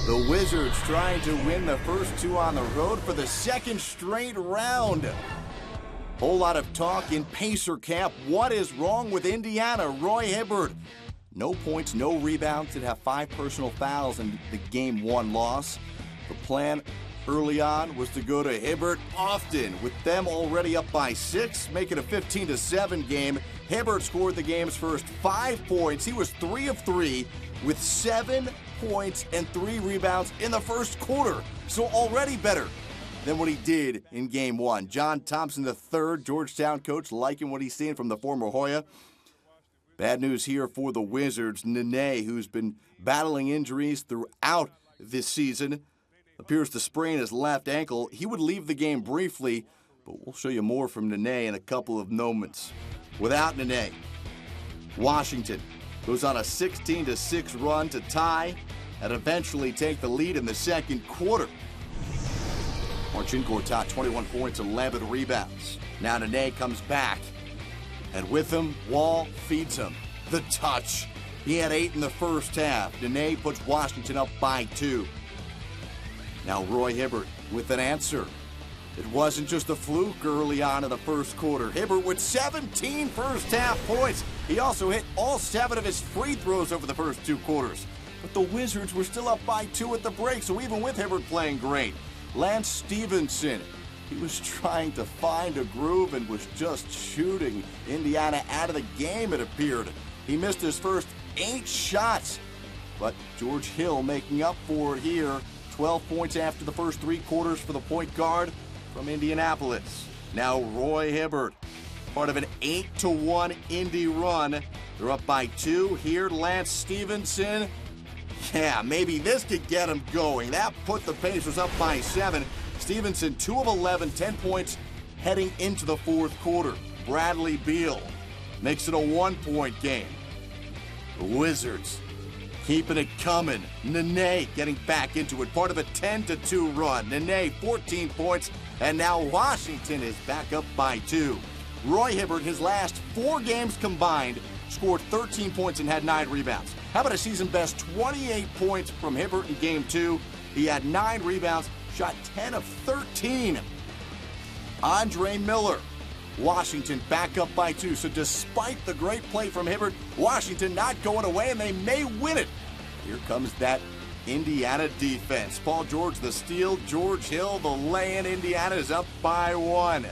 The Wizards trying to win the first two on the road for the second straight round. Whole lot of talk in Pacer camp. What is wrong with Indiana? Roy Hibbert. No points, no rebounds. Did have 5 personal fouls in the Game 1 loss. The plan early on was to go to Hibbert often. With them already up by 6, make it a 15-7 game. Hibbert scored the game's first 5 points. He was 3 of 3 with 7 points and 3 rebounds in the first quarter. So already better than what he did in Game 1. John Thompson III, Georgetown coach, liking what he's seeing from the former Hoya. Bad news here for the Wizards. Nene, who's been battling injuries throughout this season, appears to sprain his left ankle. He would leave the game briefly, but we'll show you more from Nene in a couple of moments. Without Nene, Washington goes on a 16-6 run to tie and eventually take the lead in the second quarter. Marcin Gortat, 21 points and 11 rebounds. Now Nene comes back, and with him, Wall feeds him. The touch. He had 8 in the first half. Nene puts Washington up by 2. Now Roy Hibbert with an answer. It wasn't just a fluke early on in the first quarter. Hibbert with 17 first-half points. He also hit all 7 of his free throws over the first 2 quarters. But the Wizards were still up by 2 at the break, so even with Hibbert playing great, Lance Stevenson, he was trying to find a groove and was just shooting Indiana out of the game, it appeared. He missed his first 8 shots, but George Hill making up for it here. 12 points after the first 3 quarters for the point guard from Indianapolis. Now Roy Hibbert, part of an 8-1 Indy run. They're up by 2. Here, Lance Stevenson. Yeah, maybe this could get him going. That put the Pacers up by 7. Stevenson, 2 of 11, 10 points heading into the fourth quarter. Bradley Beal makes it a 1-point game. The Wizards keeping it coming. Nene getting back into it. Part of a 10-2 run. Nene, 14 points, and now Washington is back up by 2. Roy Hibbert, his last 4 games combined, scored 13 points and had 9 rebounds. How about a season-best 28 points from Hibbert in Game 2? He had 9 rebounds, shot 10 of 13. Andre Miller, Washington back up by 2. So despite the great play from Hibbert, Washington not going away, and they may win it. Here comes that Indiana defense. Paul George the steal, George Hill the lay-in. Indiana is up by 1.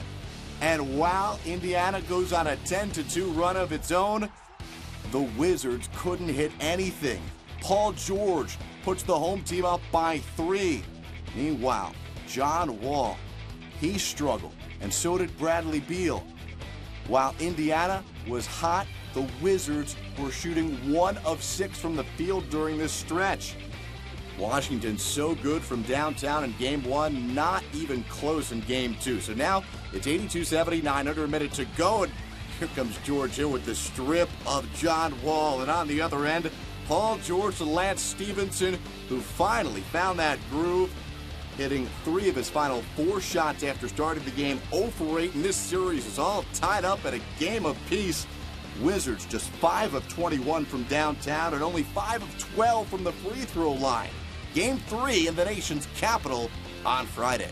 And while Indiana goes on a 10-2 run of its own, the Wizards couldn't hit anything. Paul George puts the home team up by 3. Meanwhile, John Wall, he struggled, and so did Bradley Beal. While Indiana was hot, the Wizards were shooting 1 of 6 from the field during this stretch. Washington so good from downtown in Game 1, not even close in Game 2. So now it's 82-79, under a minute to go, and here comes George Hill with the strip of John Wall. And on the other end, Paul George and Lance Stevenson, who finally found that groove, hitting 3 of his final 4 shots after starting the game. 0 for 8, and this series is all tied up at a game apiece. Wizards just 5 of 21 from downtown and only 5 of 12 from the free throw line. Game 3 in the nation's capital on Friday.